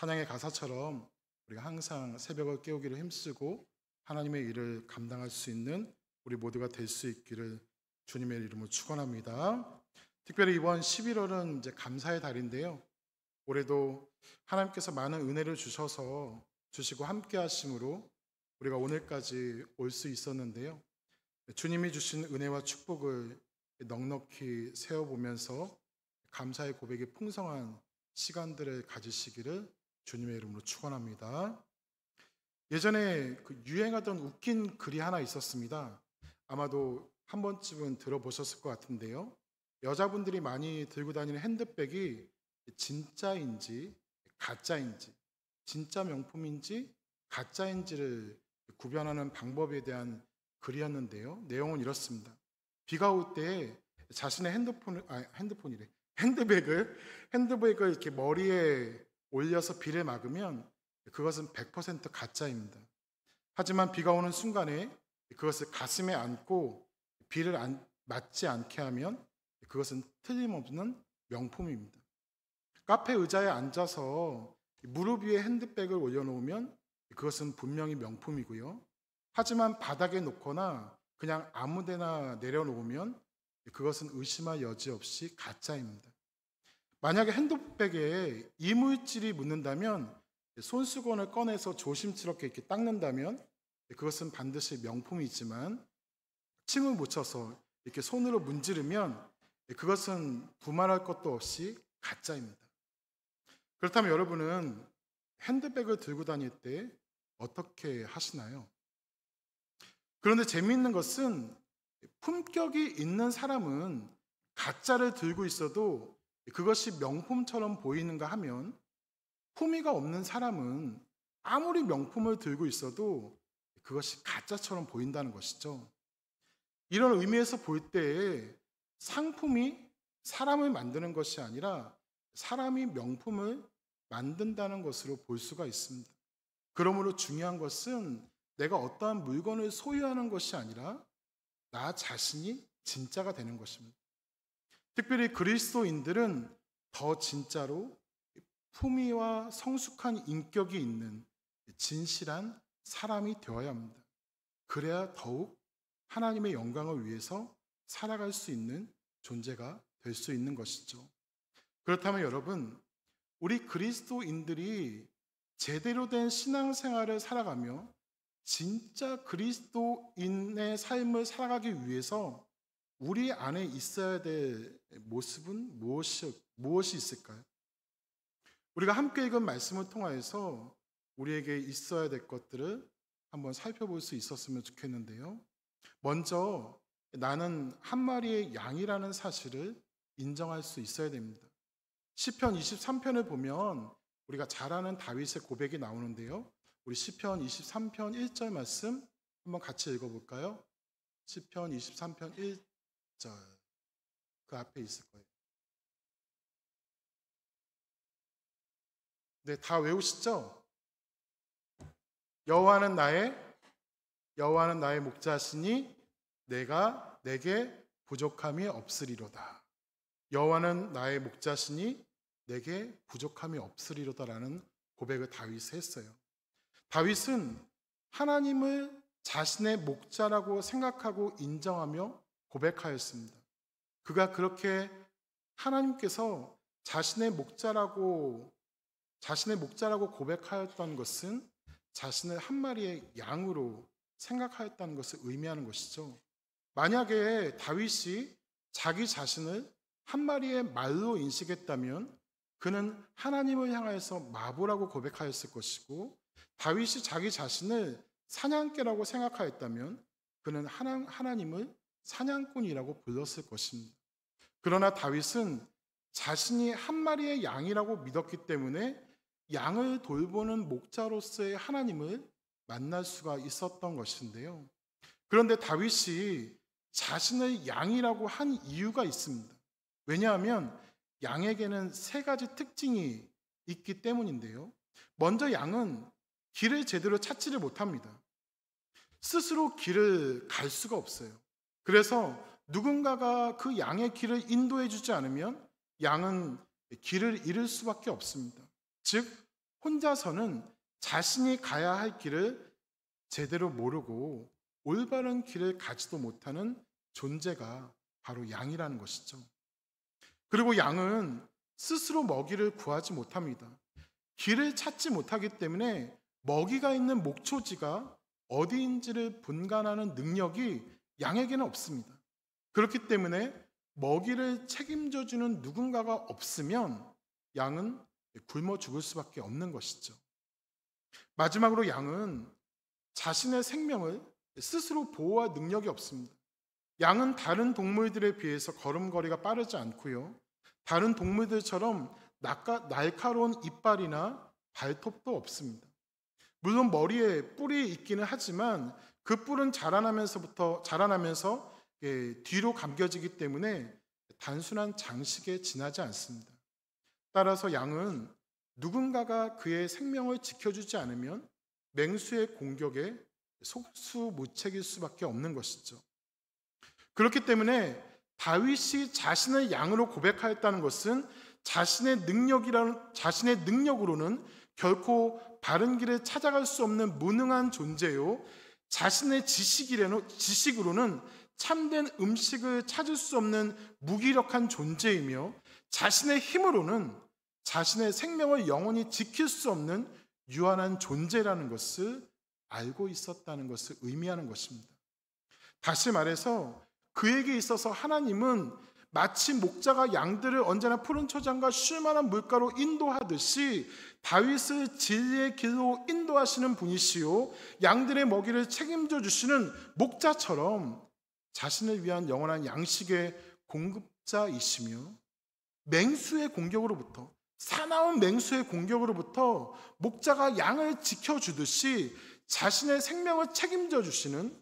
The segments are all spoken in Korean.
찬양의 가사처럼 우리가 항상 새벽을 깨우기를 힘쓰고 하나님의 일을 감당할 수 있는 우리 모두가 될 수 있기를 주님의 이름으로 축원합니다. 특별히 이번 11월은 이제 감사의 달인데요. 올해도 하나님께서 많은 은혜를 주시고 함께 하심으로 우리가 오늘까지 올 수 있었는데요. 주님이 주신 은혜와 축복을 넉넉히 세어보면서 감사의 고백이 풍성한 시간들을 가지시기를 주님의 이름으로 축원합니다. 예전에 유행하던 웃긴 글이 하나 있었습니다. 아마도 한 번쯤은 들어보셨을 것 같은데요. 여자분들이 많이 들고 다니는 핸드백이 진짜인지 가짜인지, 진짜 명품인지 가짜인지를 구별하는 방법에 대한 글이었는데요. 내용은 이렇습니다. 비가 올 때 자신의 핸드백을 이렇게 머리에 올려서 비를 막으면 그것은 100% 가짜입니다. 하지만 비가 오는 순간에 그것을 가슴에 안고 비를 맞지 않게 하면 그것은 틀림없는 명품입니다. 카페 의자에 앉아서 무릎 위에 핸드백을 올려놓으면 그것은 분명히 명품이고요. 하지만 바닥에 놓거나 그냥 아무데나 내려놓으면 그것은 의심할 여지 없이 가짜입니다. 만약에 핸드백에 이물질이 묻는다면 손수건을 꺼내서 조심스럽게 이렇게 닦는다면 그것은 반드시 명품이지만 침을 묻혀서 이렇게 손으로 문지르면 그것은 두말할 것도 없이 가짜입니다. 그렇다면 여러분은 핸드백을 들고 다닐 때 어떻게 하시나요? 그런데 재미있는 것은 품격이 있는 사람은 가짜를 들고 있어도 그것이 명품처럼 보이는가 하면 품위가 없는 사람은 아무리 명품을 들고 있어도 그것이 가짜처럼 보인다는 것이죠. 이런 의미에서 볼 때 상품이 사람을 만드는 것이 아니라 사람이 명품을 만든다는 것으로 볼 수가 있습니다. 그러므로 중요한 것은 내가 어떠한 물건을 소유하는 것이 아니라 나 자신이 진짜가 되는 것입니다. 특별히 그리스도인들은 더 진짜로 품위와 성숙한 인격이 있는 진실한 사람이 되어야 합니다. 그래야 더욱 하나님의 영광을 위해서 살아갈 수 있는 존재가 될 수 있는 것이죠. 그렇다면 여러분, 우리 그리스도인들이 제대로 된 신앙생활을 살아가며 진짜 그리스도인의 삶을 살아가기 위해서 우리 안에 있어야 될 모습은 무엇이 있을까요? 우리가 함께 읽은 말씀을 통하여서 우리에게 있어야 될 것들을 한번 살펴볼 수 있었으면 좋겠는데요. 먼저 나는 한 마리의 양이라는 사실을 인정할 수 있어야 됩니다. 시편 23편을 보면 우리가 잘 아는 다윗의 고백이 나오는데요. 우리 시편 23편 1절 말씀 한번 같이 읽어볼까요? 시편 23편 1절 그 앞에 있을 거예요. 네, 다 외우시죠? 여호와는 나의 목자시니 내게 부족함이 없으리로다. 여호와는 나의 목자시니 내게 부족함이 없으리로다라는 고백을 다윗이 했어요. 다윗은 하나님을 자신의 목자라고 생각하고 인정하며 고백하였습니다. 그가 그렇게 하나님께서 자신의 목자라고 고백하였던 것은 자신을 한 마리의 양으로 생각하였다는 것을 의미하는 것이죠. 만약에 다윗이 자기 자신을 한 마리의 말로 인식했다면 그는 하나님을 향하여서 마부라고 고백하였을 것이고, 다윗이 자기 자신을 사냥개라고 생각하였다면 그는 하나님을 사냥꾼이라고 불렀을 것입니다. 그러나 다윗은 자신이 한 마리의 양이라고 믿었기 때문에 양을 돌보는 목자로서의 하나님을 만날 수가 있었던 것인데요. 그런데 다윗이 자신을 양이라고 한 이유가 있습니다. 왜냐하면 양에게는 세 가지 특징이 있기 때문인데요. 먼저 양은 길을 제대로 찾지를 못합니다. 스스로 길을 갈 수가 없어요. 그래서 누군가가 그 양의 길을 인도해 주지 않으면 양은 길을 잃을 수밖에 없습니다. 즉 혼자서는 자신이 가야 할 길을 제대로 모르고 올바른 길을 가지도 못하는 존재가 바로 양이라는 것이죠. 그리고 양은 스스로 먹이를 구하지 못합니다. 길을 찾지 못하기 때문에 먹이가 있는 목초지가 어디인지를 분간하는 능력이 양에게는 없습니다. 그렇기 때문에 먹이를 책임져주는 누군가가 없으면 양은 굶어 죽을 수밖에 없는 것이죠. 마지막으로 양은 자신의 생명을 스스로 보호할 능력이 없습니다. 양은 다른 동물들에 비해서 걸음걸이가 빠르지 않고요. 다른 동물들처럼 날카로운 이빨이나 발톱도 없습니다. 물론 머리에 뿔이 있기는 하지만 그 뿔은 자라나면서 뒤로 감겨지기 때문에 단순한 장식에 지나지 않습니다. 따라서 양은 누군가가 그의 생명을 지켜주지 않으면 맹수의 공격에 속수무책일 수밖에 없는 것이죠. 그렇기 때문에 다윗이 자신을 양으로 고백하였다는 것은 자신의 능력으로는 결코 바른 길을 찾아갈 수 없는 무능한 존재요, 자신의 지식으로는 참된 음식을 찾을 수 없는 무기력한 존재이며, 자신의 힘으로는 자신의 생명을 영원히 지킬 수 없는 유한한 존재라는 것을 알고 있었다는 것을 의미하는 것입니다. 다시 말해서 그에게 있어서 하나님은 마치 목자가 양들을 언제나 푸른 초장과 쉴만한 물가로 인도하듯이 다윗을 진리의 길로 인도하시는 분이시요, 양들의 먹이를 책임져 주시는 목자처럼 자신을 위한 영원한 양식의 공급자이시며, 사나운 맹수의 공격으로부터 목자가 양을 지켜주듯이 자신의 생명을 책임져 주시는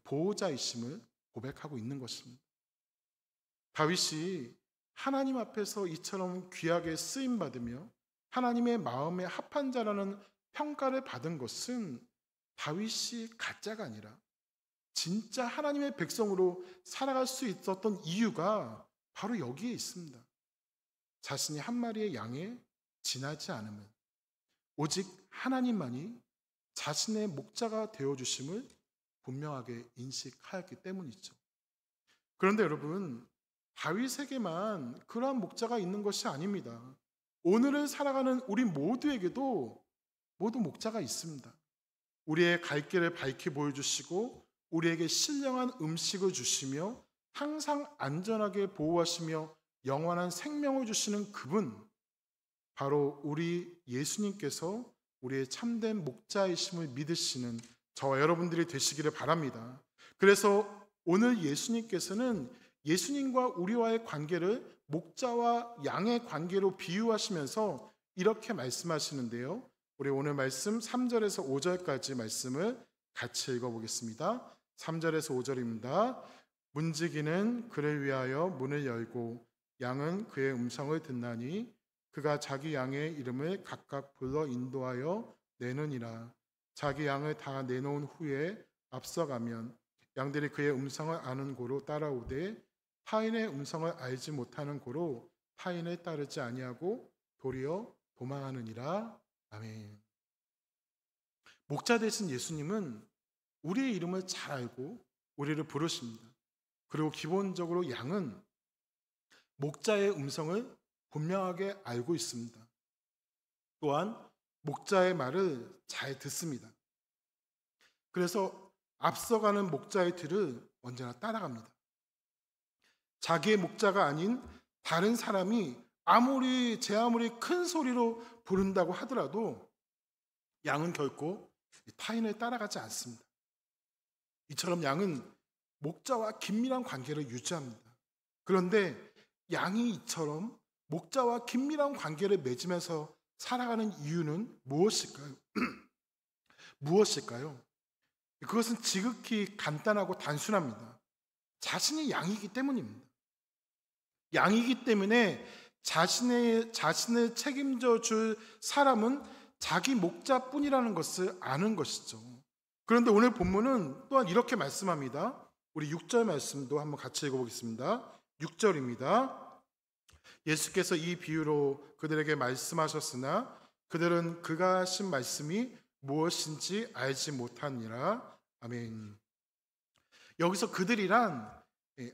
보호자이심을 고백하고 있는 것입니다. 다윗이 하나님 앞에서 이처럼 귀하게 쓰임받으며 하나님의 마음에 합한 자라는 평가를 받은 것은 다윗이 가짜가 아니라 진짜 하나님의 백성으로 살아갈 수 있었던 이유가 바로 여기에 있습니다. 자신이 한 마리의 양에 지나지 않음을, 오직 하나님만이 자신의 목자가 되어주심을 분명하게 인식하였기 때문이죠. 그런데 여러분, 다윗에게만 그러한 목자가 있는 것이 아닙니다. 오늘을 살아가는 우리 모두에게도 모두 목자가 있습니다. 우리의 갈 길을 밝히 보여주시고 우리에게 신령한 음식을 주시며 항상 안전하게 보호하시며 영원한 생명을 주시는 그분, 바로 우리 예수님께서 우리의 참된 목자이심을 믿으시는 저와 여러분들이 되시기를 바랍니다. 그래서 오늘 예수님께서는 예수님과 우리와의 관계를 목자와 양의 관계로 비유하시면서 이렇게 말씀하시는데요. 우리 오늘 말씀 3절에서 5절까지 말씀을 같이 읽어보겠습니다. 3절에서 5절입니다. 문지기는 그를 위하여 문을 열고 양은 그의 음성을 듣나니 그가 자기 양의 이름을 각각 불러 인도하여 내느니라. 자기 양을 다 내놓은 후에 앞서가면 양들이 그의 음성을 아는 고로 따라오되 타인의 음성을 알지 못하는 고로 타인을 따르지 아니하고 도리어 도망하느니라. 아멘. 목자 되신 예수님은 우리의 이름을 잘 알고 우리를 부르십니다. 그리고 기본적으로 양은 목자의 음성을 분명하게 알고 있습니다. 또한 목자의 말을 잘 듣습니다. 그래서 앞서가는 목자의 뒤를 언제나 따라갑니다. 자기의 목자가 아닌 다른 사람이 아무리 큰 소리로 부른다고 하더라도 양은 결코 타인을 따라가지 않습니다. 이처럼 양은 목자와 긴밀한 관계를 유지합니다. 그런데 양이 이처럼 목자와 긴밀한 관계를 맺으면서 살아가는 이유는 무엇일까요? 무엇일까요? 그것은 지극히 간단하고 단순합니다. 자신이 양이기 때문입니다. 양이기 때문에 자신을 책임져 줄 사람은 자기 목자뿐이라는 것을 아는 것이죠. 그런데 오늘 본문은 또한 이렇게 말씀합니다. 우리 6절 말씀도 한번 같이 읽어보겠습니다. 6절입니다. 예수께서 이 비유로 그들에게 말씀하셨으나 그들은 그가 하신 말씀이 무엇인지 알지 못하니라. 아멘. 여기서 그들이란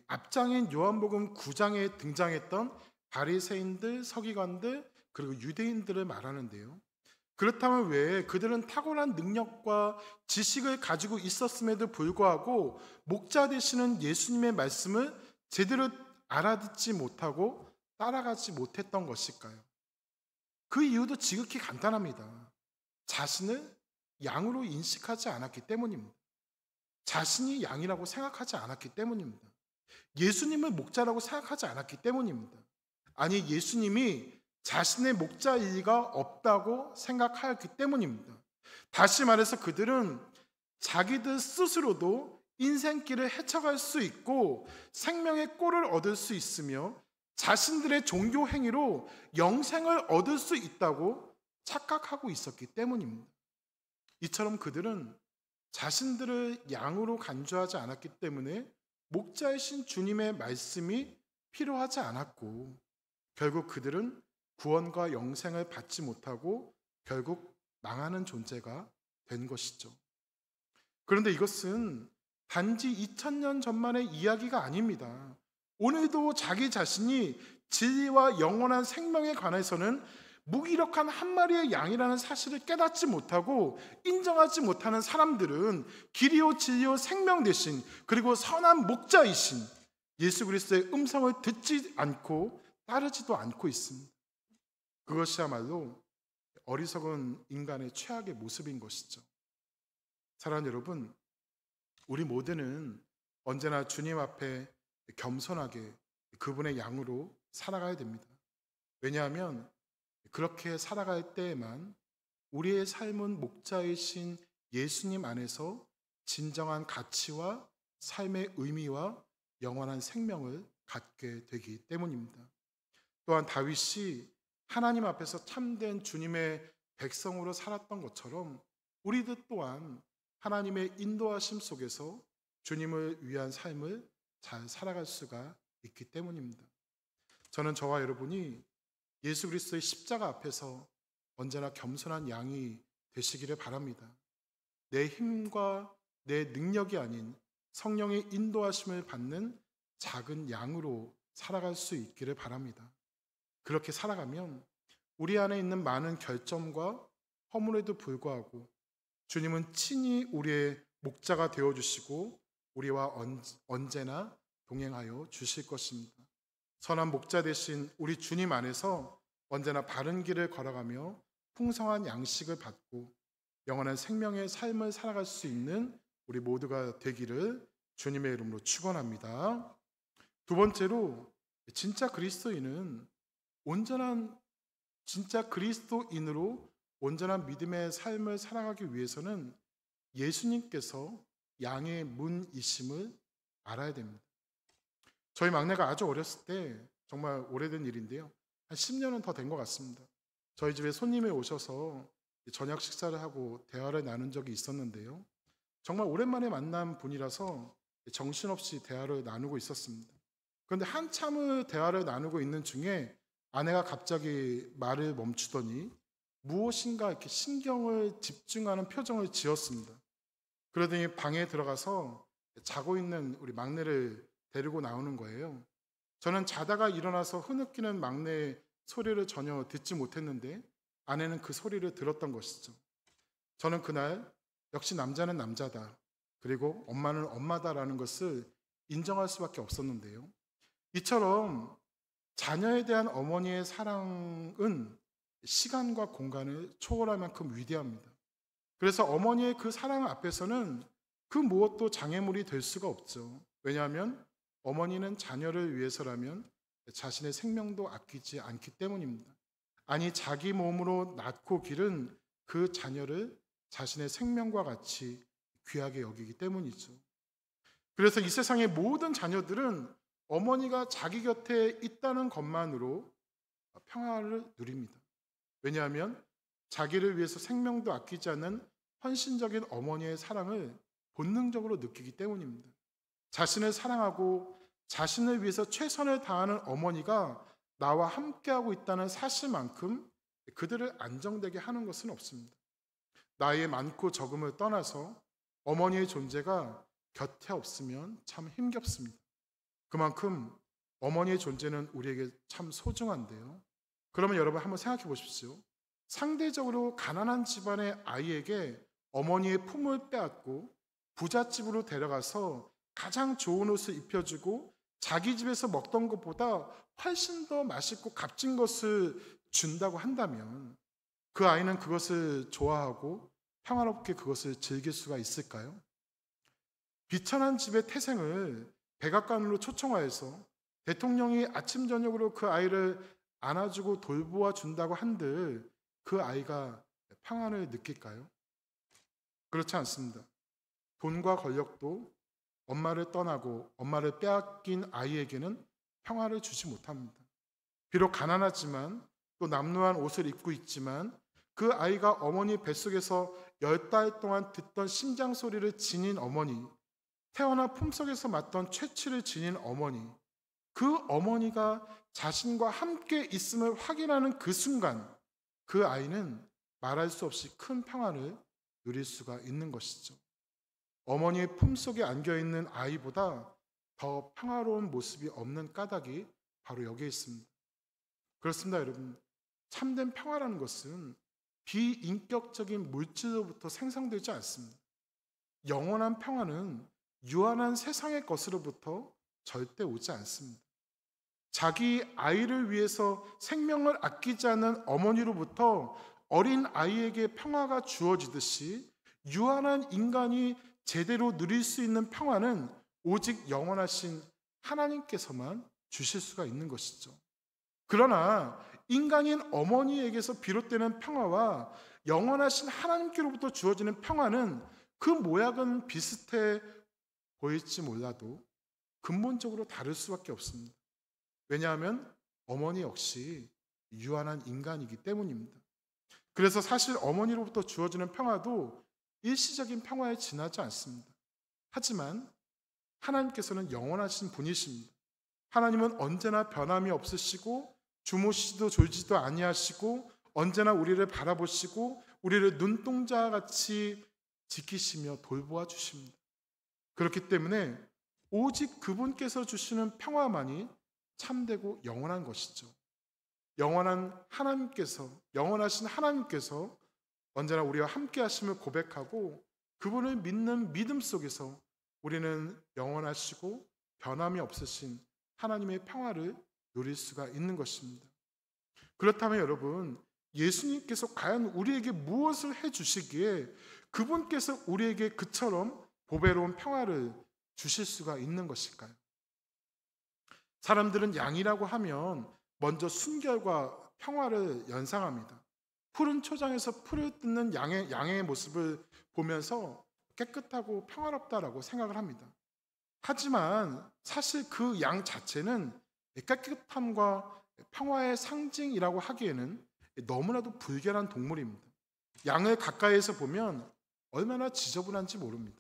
앞장인 요한복음 9장에 등장했던 바리새인들, 서기관들, 그리고 유대인들을 말하는데요. 그렇다면 왜 그들은 탁월한 능력과 지식을 가지고 있었음에도 불구하고 목자 되시는 예수님의 말씀을 제대로 알아듣지 못하고 따라가지 못했던 것일까요? 그 이유도 지극히 간단합니다. 자신을 양으로 인식하지 않았기 때문입니다. 자신이 양이라고 생각하지 않았기 때문입니다. 예수님을 목자라고 생각하지 않았기 때문입니다. 아니, 예수님이 자신의 목자일 리가 없다고 생각하였기 때문입니다. 다시 말해서 그들은 자기들 스스로도 인생길을 헤쳐갈 수 있고 생명의 꼴을 얻을 수 있으며 자신들의 종교 행위로 영생을 얻을 수 있다고 착각하고 있었기 때문입니다. 이처럼 그들은 자신들을 양으로 간주하지 않았기 때문에 목자이신 주님의 말씀이 필요하지 않았고 결국 그들은 구원과 영생을 받지 못하고 결국 망하는 존재가 된 것이죠. 그런데 이것은 단지 2000년 전만의 이야기가 아닙니다. 오늘도 자기 자신이 진리와 영원한 생명에 관해서는 무기력한 한 마리의 양이라는 사실을 깨닫지 못하고 인정하지 못하는 사람들은 길이요 진리요 생명 되신 그리고 선한 목자이신 예수 그리스도의 음성을 듣지 않고 따르지도 않고 있습니다. 그것이야말로 어리석은 인간의 최악의 모습인 것이죠. 사랑하는 여러분, 우리 모두는 언제나 주님 앞에 겸손하게 그분의 양으로 살아가야 됩니다. 왜냐하면 그렇게 살아갈 때에만 우리의 삶은 목자이신 예수님 안에서 진정한 가치와 삶의 의미와 영원한 생명을 갖게 되기 때문입니다. 또한 다윗이 하나님 앞에서 참된 주님의 백성으로 살았던 것처럼 우리들 또한 하나님의 인도하심 속에서 주님을 위한 삶을 잘 살아갈 수가 있기 때문입니다. 저는 저와 여러분이 예수 그리스도의 십자가 앞에서 언제나 겸손한 양이 되시기를 바랍니다. 내 힘과 내 능력이 아닌 성령의 인도하심을 받는 작은 양으로 살아갈 수 있기를 바랍니다. 그렇게 살아가면 우리 안에 있는 많은 결점과 허물에도 불구하고 주님은 친히 우리의 목자가 되어주시고 우리와 언제나 동행하여 주실 것입니다. 선한 목자 되신 우리 주님 안에서 언제나 바른 길을 걸어가며 풍성한 양식을 받고 영원한 생명의 삶을 살아갈 수 있는 우리 모두가 되기를 주님의 이름으로 축원합니다. 두 번째로 진짜 그리스도인으로 온전한 믿음의 삶을 살아가기 위해서는 예수님께서 양의 문이심을 알아야 됩니다. 저희 막내가 아주 어렸을 때 정말 오래된 일인데요. 한 10년은 더 된 것 같습니다. 저희 집에 손님이 오셔서 저녁 식사를 하고 대화를 나눈 적이 있었는데요. 정말 오랜만에 만난 분이라서 정신없이 대화를 나누고 있었습니다. 그런데 한참을 대화를 나누고 있는 중에 아내가 갑자기 말을 멈추더니 무엇인가 이렇게 신경을 집중하는 표정을 지었습니다. 그러더니 방에 들어가서 자고 있는 우리 막내를 데리고 나오는 거예요. 저는 자다가 일어나서 흐느끼는 막내의 소리를 전혀 듣지 못했는데 아내는 그 소리를 들었던 것이죠. 저는 그날 역시 남자는 남자다. 그리고 엄마는 엄마다라는 것을 인정할 수밖에 없었는데요. 이처럼 자녀에 대한 어머니의 사랑은 시간과 공간을 초월할 만큼 위대합니다. 그래서 어머니의 그 사랑 앞에서는 그 무엇도 장애물이 될 수가 없죠. 왜냐하면 어머니는 자녀를 위해서라면 자신의 생명도 아끼지 않기 때문입니다. 아니, 자기 몸으로 낳고 기른 그 자녀를 자신의 생명과 같이 귀하게 여기기 때문이죠. 그래서 이 세상의 모든 자녀들은 어머니가 자기 곁에 있다는 것만으로 평화를 누립니다. 왜냐하면 자기를 위해서 생명도 아끼지 않는 헌신적인 어머니의 사랑을 본능적으로 느끼기 때문입니다. 자신을 사랑하고 자신을 위해서 최선을 다하는 어머니가 나와 함께하고 있다는 사실만큼 그들을 안정되게 하는 것은 없습니다. 나이의 많고 적음을 떠나서 어머니의 존재가 곁에 없으면 참 힘겹습니다. 그만큼 어머니의 존재는 우리에게 참 소중한데요. 그러면 여러분 한번 생각해 보십시오. 상대적으로 가난한 집안의 아이에게 어머니의 품을 빼앗고 부잣집으로 데려가서 가장 좋은 옷을 입혀주고 자기 집에서 먹던 것보다 훨씬 더 맛있고 값진 것을 준다고 한다면 그 아이는 그것을 좋아하고 평화롭게 그것을 즐길 수가 있을까요? 비천한 집의 태생을 백악관으로 초청하여서 대통령이 아침 저녁으로 그 아이를 안아주고 돌보아 준다고 한들 그 아이가 평안을 느낄까요? 그렇지 않습니다. 돈과 권력도 엄마를 떠나고 엄마를 빼앗긴 아이에게는 평화를 주지 못합니다. 비록 가난하지만 또 남루한 옷을 입고 있지만 그 아이가 어머니 뱃속에서 10달 동안 듣던 심장 소리를 지닌 어머니, 태어나 품속에서 맡던 채취를 지닌 어머니, 그 어머니가 자신과 함께 있음을 확인하는 그 순간 그 아이는 말할 수 없이 큰 평안을 누릴 수가 있는 것이죠. 어머니의 품속에 안겨있는 아이보다 더 평화로운 모습이 없는 까닭이 바로 여기에 있습니다. 그렇습니다, 여러분. 참된 평화라는 것은 비인격적인 물질로부터 생성되지 않습니다. 영원한 평화는 유한한 세상의 것으로부터 절대 오지 않습니다. 자기 아이를 위해서 생명을 아끼지 않는 어머니로부터 어린 아이에게 평화가 주어지듯이 유한한 인간이 제대로 누릴 수 있는 평화는 오직 영원하신 하나님께서만 주실 수가 있는 것이죠. 그러나 인간인 어머니에게서 비롯되는 평화와 영원하신 하나님께로부터 주어지는 평화는 그 모양은 비슷해 보일지 몰라도 근본적으로 다를 수밖에 없습니다. 왜냐하면 어머니 역시 유한한 인간이기 때문입니다. 그래서 사실 어머니로부터 주어지는 평화도 일시적인 평화에 지나지 않습니다. 하지만 하나님께서는 영원하신 분이십니다. 하나님은 언제나 변함이 없으시고 주무시지도 졸지도 아니하시고 언제나 우리를 바라보시고 우리를 눈동자같이 지키시며 돌보아 주십니다. 그렇기 때문에 오직 그분께서 주시는 평화만이 참되고 영원한 것이죠. 영원하신 하나님께서 언제나 우리와 함께 하심을 고백하고 그분을 믿는 믿음 속에서 우리는 영원하시고 변함이 없으신 하나님의 평화를 누릴 수가 있는 것입니다. 그렇다면 여러분, 예수님께서 과연 우리에게 무엇을 해주시기에 그분께서 우리에게 그처럼 보배로운 평화를 주실 수가 있는 것일까요? 사람들은 양이라고 하면 먼저 순결과 평화를 연상합니다. 푸른 초장에서 풀을 뜯는 양의 모습을 보면서 깨끗하고 평화롭다라고 생각을 합니다. 하지만 사실 그 양 자체는 깨끗함과 평화의 상징이라고 하기에는 너무나도 불결한 동물입니다. 양을 가까이에서 보면 얼마나 지저분한지 모릅니다.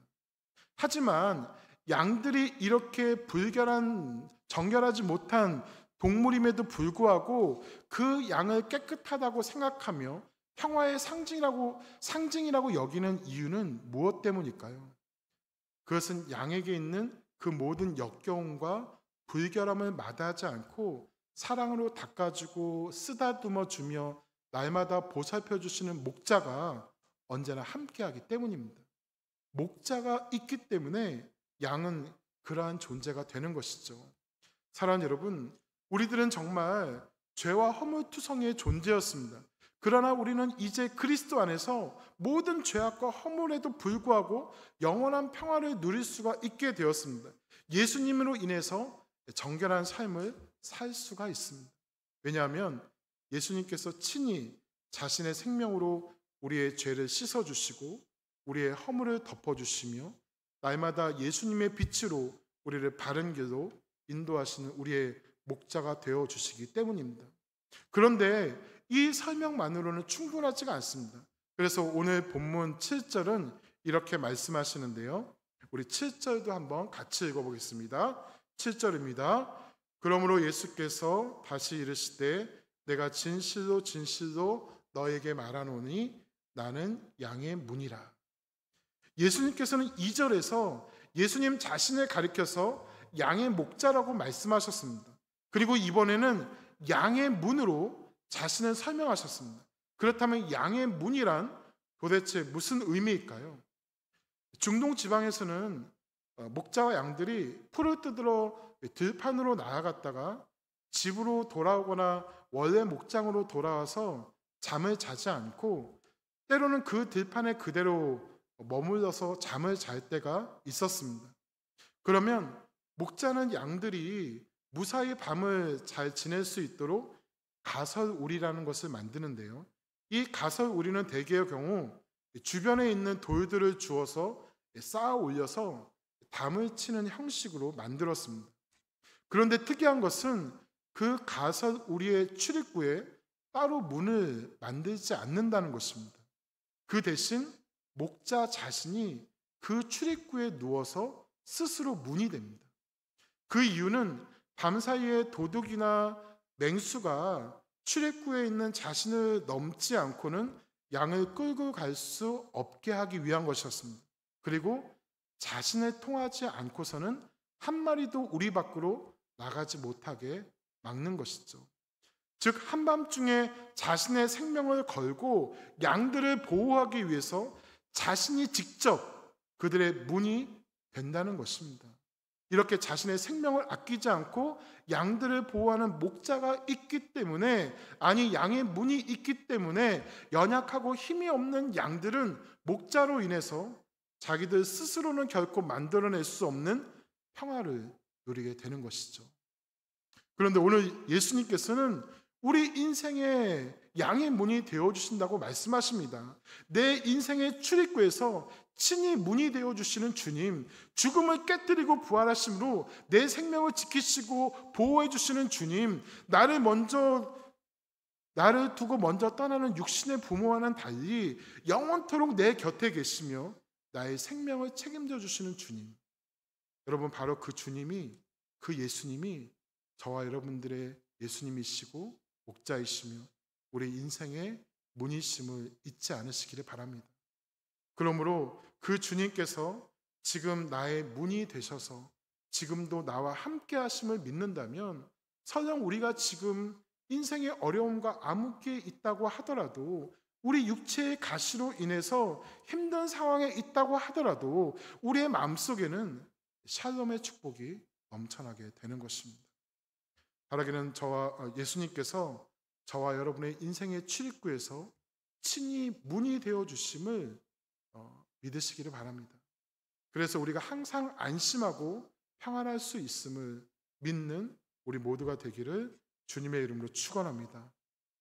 하지만 양들이 이렇게 정결하지 못한 동물임에도 불구하고 그 양을 깨끗하다고 생각하며 평화의 상징이라고 여기는 이유는 무엇 때문일까요? 그것은 양에게 있는 그 모든 역겨움과 불결함을 마다하지 않고 사랑으로 닦아주고 쓰다듬어 주며 날마다 보살펴 주시는 목자가 언제나 함께하기 때문입니다. 목자가 있기 때문에 양은 그러한 존재가 되는 것이죠. 사랑하는 여러분, 우리들은 정말 죄와 허물투성이의 존재였습니다. 그러나 우리는 이제 그리스도 안에서 모든 죄악과 허물에도 불구하고 영원한 평화를 누릴 수가 있게 되었습니다. 예수님으로 인해서 정결한 삶을 살 수가 있습니다. 왜냐하면 예수님께서 친히 자신의 생명으로 우리의 죄를 씻어주시고 우리의 허물을 덮어주시며 날마다 예수님의 빛으로 우리를 바른 길로 인도하시는 우리의 목자가 되어주시기 때문입니다. 그런데 이 설명만으로는 충분하지가 않습니다. 그래서 오늘 본문 7절은 이렇게 말씀하시는데요. 우리 7절도 한번 같이 읽어보겠습니다. 7절입니다. 그러므로 예수께서 다시 이르시되 내가 진실로 진실로 너에게 말하노니 나는 양의 문이라. 예수님께서는 2절에서 예수님 자신을 가리켜서 양의 목자라고 말씀하셨습니다. 그리고 이번에는 양의 문으로 자신을 설명하셨습니다. 그렇다면 양의 문이란 도대체 무슨 의미일까요? 중동 지방에서는 목자와 양들이 풀을 뜯으러 들판으로 나아갔다가 집으로 돌아오거나 원래 목장으로 돌아와서 잠을 자지 않고 때로는 그 들판에 그대로 머물러서 잠을 잘 때가 있었습니다. 그러면 목자는 양들이 무사히 밤을 잘 지낼 수 있도록 가설우리라는 것을 만드는데요. 이 가설우리는 대개의 경우 주변에 있는 돌들을 주어서 쌓아 올려서 담을 치는 형식으로 만들었습니다. 그런데 특이한 것은 그 가설우리의 출입구에 따로 문을 만들지 않는다는 것입니다. 그 대신 목자 자신이 그 출입구에 누워서 스스로 문이 됩니다. 그 이유는 밤사이에 도둑이나 맹수가 출입구에 있는 자신을 넘지 않고는 양을 끌고 갈 수 없게 하기 위한 것이었습니다. 그리고 자신을 통하지 않고서는 한 마리도 우리 밖으로 나가지 못하게 막는 것이죠. 즉 한밤중에 자신의 생명을 걸고 양들을 보호하기 위해서 자신이 직접 그들의 문이 된다는 것입니다. 이렇게 자신의 생명을 아끼지 않고 양들을 보호하는 목자가 있기 때문에, 아니 양의 문이 있기 때문에 연약하고 힘이 없는 양들은 목자로 인해서 자기들 스스로는 결코 만들어낼 수 없는 평화를 누리게 되는 것이죠. 그런데 오늘 예수님께서는 우리 인생의 양의 문이 되어주신다고 말씀하십니다. 내 인생의 출입구에서 친히 문이 되어주시는 주님, 죽음을 깨뜨리고 부활하심으로 내 생명을 지키시고 보호해주시는 주님, 나를 두고 먼저 떠나는 육신의 부모와는 달리 영원토록 내 곁에 계시며 나의 생명을 책임져 주시는 주님. 여러분, 바로 그 주님이, 그 예수님이 저와 여러분들의 예수님이시고 목자이시며 우리 인생의 문이심을 잊지 않으시기를 바랍니다. 그러므로 그 주님께서 지금 나의 문이 되셔서 지금도 나와 함께 하심을 믿는다면, 설령 우리가 지금 인생의 어려움과 암흑기에 있다고 하더라도, 우리 육체의 가시로 인해서 힘든 상황에 있다고 하더라도 우리의 마음속에는 샬롬의 축복이 넘쳐나게 되는 것입니다. 바라기는 예수님께서 저와 여러분의 인생의 출입구에서 친히 문이 되어 주심을 믿으시기를 바랍니다. 그래서 우리가 항상 안심하고 평안할 수 있음을 믿는 우리 모두가 되기를 주님의 이름으로 축원합니다.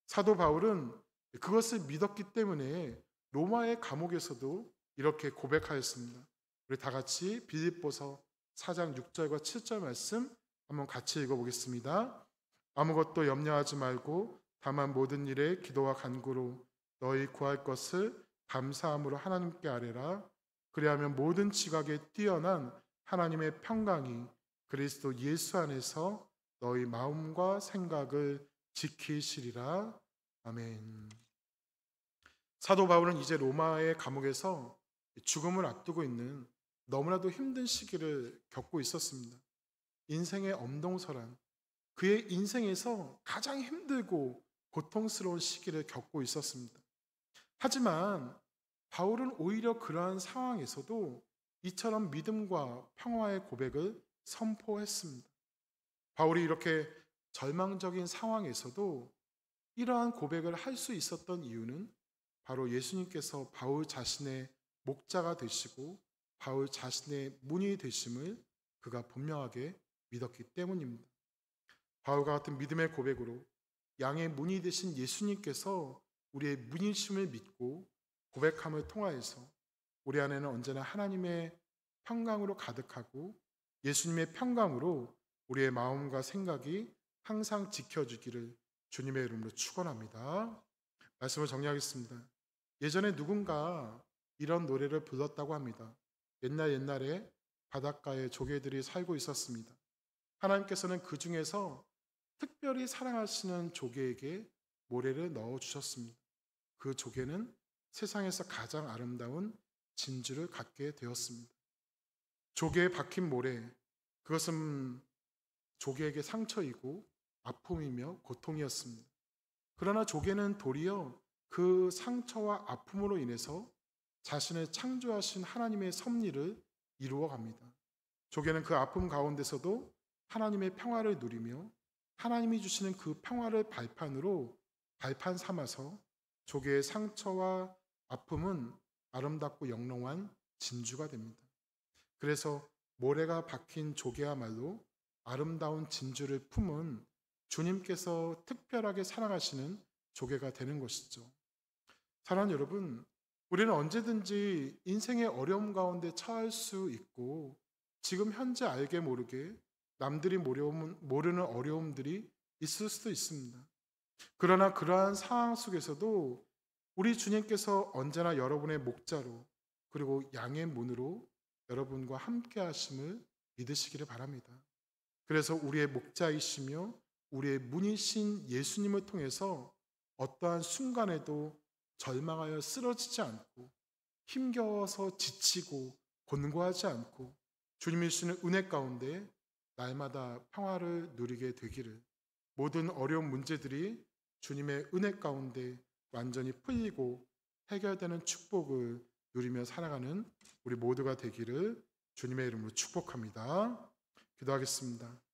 사도 바울은 그것을 믿었기 때문에 로마의 감옥에서도 이렇게 고백하였습니다. 우리 다 같이 빌립보서 4장 6절과 7절 말씀 한번 같이 읽어보겠습니다. 아무것도 염려하지 말고 다만 모든 일에 기도와 간구로 너희 구할 것을 감사함으로 하나님께 아뢰라. 그리하면 모든 지각에 뛰어난 하나님의 평강이 그리스도 예수 안에서 너희 마음과 생각을 지키시리라. 아멘. 사도 바울은 이제 로마의 감옥에서 죽음을 앞두고 있는 너무나도 힘든 시기를 겪고 있었습니다. 인생의 엄동설한, 그의 인생에서 가장 힘들고 고통스러운 시기를 겪고 있었습니다. 하지만 바울은 오히려 그러한 상황에서도 이처럼 믿음과 평화의 고백을 선포했습니다. 바울이 이렇게 절망적인 상황에서도 이러한 고백을 할 수 있었던 이유는 바로 예수님께서 바울 자신의 목자가 되시고 바울 자신의 문이 되심을 그가 분명하게 믿었기 때문입니다. 바울과 같은 믿음의 고백으로 양의 문이 되신 예수님께서 우리의 문이심을 믿고 고백함을 통하여서 우리 안에는 언제나 하나님의 평강으로 가득하고 예수님의 평강으로 우리의 마음과 생각이 항상 지켜주기를 주님의 이름으로 축원합니다. 말씀을 정리하겠습니다. 예전에 누군가 이런 노래를 불렀다고 합니다. 옛날에 바닷가에 조개들이 살고 있었습니다. 하나님께서는 그 중에서 특별히 사랑하시는 조개에게 모래를 넣어주셨습니다. 그 조개는 세상에서 가장 아름다운 진주를 갖게 되었습니다. 조개에 박힌 모래, 그것은 조개에게 상처이고 아픔이며 고통이었습니다. 그러나 조개는 도리어 그 상처와 아픔으로 인해서 자신을 창조하신 하나님의 섭리를 이루어 갑니다. 조개는 그 아픔 가운데서도 하나님의 평화를 누리며 하나님이 주시는 그 평화를 발판 삼아서 조개의 상처와 아픔은 아름답고 영롱한 진주가 됩니다. 그래서 모래가 박힌 조개야말로 아름다운 진주를 품은 주님께서 특별하게 사랑하시는 조개가 되는 것이죠. 사랑하는 여러분, 우리는 언제든지 인생의 어려움 가운데 처할 수 있고 지금 현재 알게 모르게 남들이 모르는 어려움들이 있을 수도 있습니다. 그러나 그러한 상황 속에서도 우리 주님께서 언제나 여러분의 목자로 그리고 양의 문으로 여러분과 함께 하심을 믿으시기를 바랍니다. 그래서 우리의 목자이시며 우리의 문이신 예수님을 통해서 어떠한 순간에도 절망하여 쓰러지지 않고 힘겨워서 지치고 곤고하지 않고 주님이 주시는 은혜 가운데 날마다 평화를 누리게 되기를, 모든 어려운 문제들이 주님의 은혜 가운데 완전히 풀리고 해결되는 축복을 누리며 살아가는 우리 모두가 되기를 주님의 이름으로 축복합니다. 기도하겠습니다.